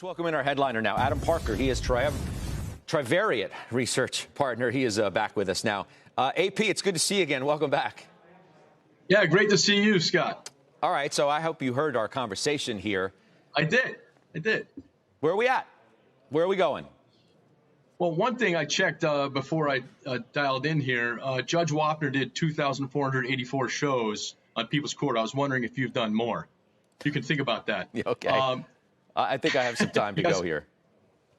Let's welcome in our headliner now, Adam Parker. He is Trivariate research partner. He is back with us now. AP, it's good to see you again. Welcome back. Yeah, great to see you, Scott. All right, so I hope you heard our conversation here. I did. Where are we at? Where are we going? Well, one thing I checked before I dialed in here, Judge Wapner did 2,484 shows on People's Court. I was wondering if you've done more. You can think about that. Okay. I think I have some time to go here.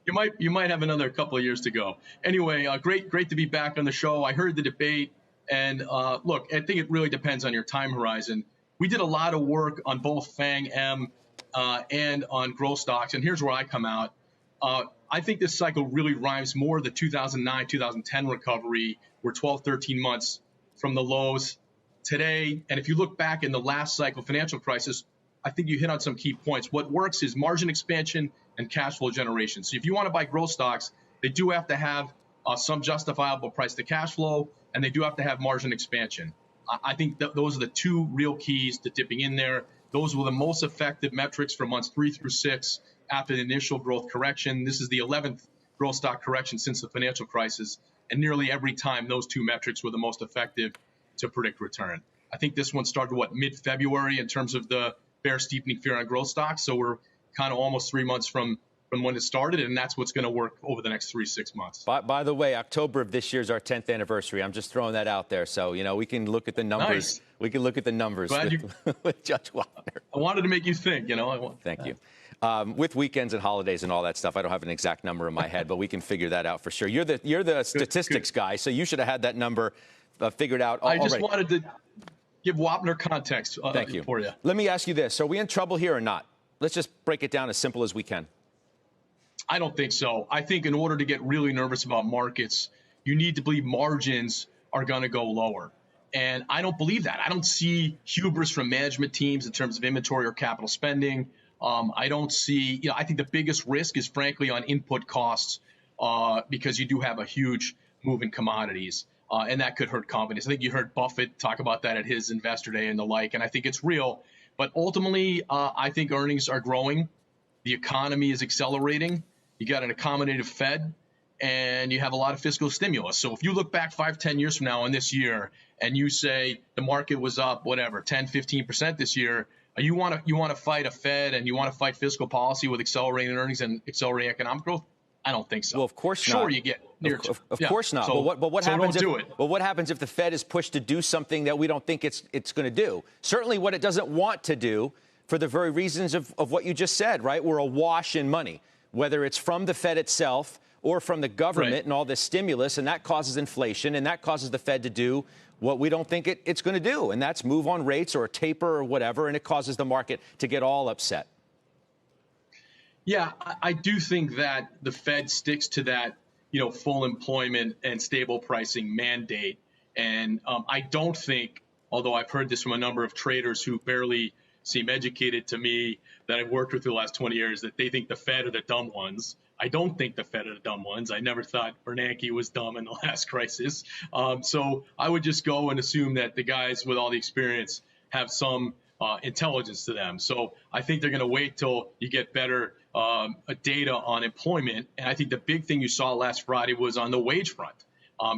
You might have another couple of years to go. Anyway, great to be back on the show. I heard the debate, and look, I think it really depends on your time horizon. We did a lot of work on both FANG-M and on growth stocks, and here's where I come out. I think this cycle really rhymes more the 2009, 2010 recovery. We're 12, 13 months from the lows today. And if you look back in the last cycle, financial crisis, I think you hit on some key points. What works is margin expansion and cash flow generation. So if you want to buy growth stocks, they do have to have some justifiable price to cash flow, and they do have to have margin expansion. I think those are the two real keys to dipping in there. Those were the most effective metrics for months 3 through 6 after the initial growth correction. This is the 11th growth stock correction since the financial crisis, and nearly every time those two metrics were the most effective to predict return. I think this one started, mid-February in terms of the bear steepening fear on growth stocks. So we're kind of almost 3 months from when it started, and that's what's going to work over the next 3-6 months. By the way, October of this year is our 10th anniversary. I'm just throwing that out there. So, we can look at the numbers. Nice. We can look at the numbers with Judge Wapner. I wanted to make you think, Thank you. With weekends and holidays and all that stuff, I don't have an exact number in my head, but we can figure that out for sure. You're the statistics guy, so you should have had that number figured out already. I just wanted to give Wapner context Thank you. for you. Let me ask you this. Are we in trouble here or not? Let's just break it down as simple as we can. I don't think so. I think in order to get really nervous about markets, you need to believe margins are going to go lower. And I don't believe that. I don't see hubris from management teams in terms of inventory or capital spending. I don't see, I think the biggest risk is frankly on input costs because you do have a huge move in commodities. And that could hurt confidence. I think you heard Buffett talk about that at his investor day and the like, and I think it's real. But ultimately, I think earnings are growing. The economy is accelerating. You got an accommodative Fed, and you have a lot of fiscal stimulus. So if you look back 5-10 years from now on this year, and you say the market was up, 10-15% this year, you want to fight a Fed and you want to fight fiscal policy with accelerating earnings and accelerating economic growth? I don't think so. Well, of course not. Sure, you get near. Of course not. So, but what so happens? Don't do it. But what happens if the Fed is pushed to do something that we don't think it's going to do? Certainly, what it doesn't want to do, for the very reasons of what you just said, right? We're awash in money, whether it's from the Fed itself or from the government and all this stimulus, and that causes inflation, and that causes the Fed to do what we don't think it's going to do, and that's move on rates or a taper or whatever, and it causes the market to get all upset. Yeah, I do think that the Fed sticks to that, full employment and stable pricing mandate. And I don't think, although I've heard this from a number of traders who barely seem educated to me that I've worked with for the last 20 years, that they think the Fed are the dumb ones. I don't think the Fed are the dumb ones. I never thought Bernanke was dumb in the last crisis. So I would just go and assume that the guys with all the experience have some intelligence to them. So I think they're going to wait till you get better data on employment. And I think the big thing you saw last Friday was on the wage front.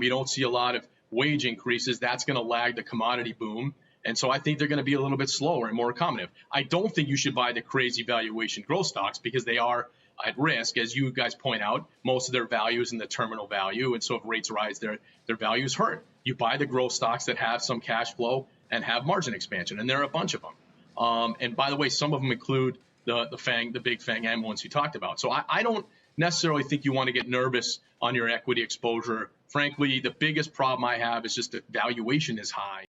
You don't see a lot of wage increases. That's going to lag the commodity boom. And so I think they're going to be a little bit slower and more accommodative. I don't think you should buy the crazy valuation growth stocks because they are at risk. As you guys point out, most of their value is in the terminal value. And so if rates rise, their value is hurt. You buy the growth stocks that have some cash flow and have margin expansion. And there are a bunch of them. And by the way, some of them include the big FANG-M ones you talked about. So I don't necessarily think you want to get nervous on your equity exposure. Frankly, the biggest problem I have is just that valuation is high.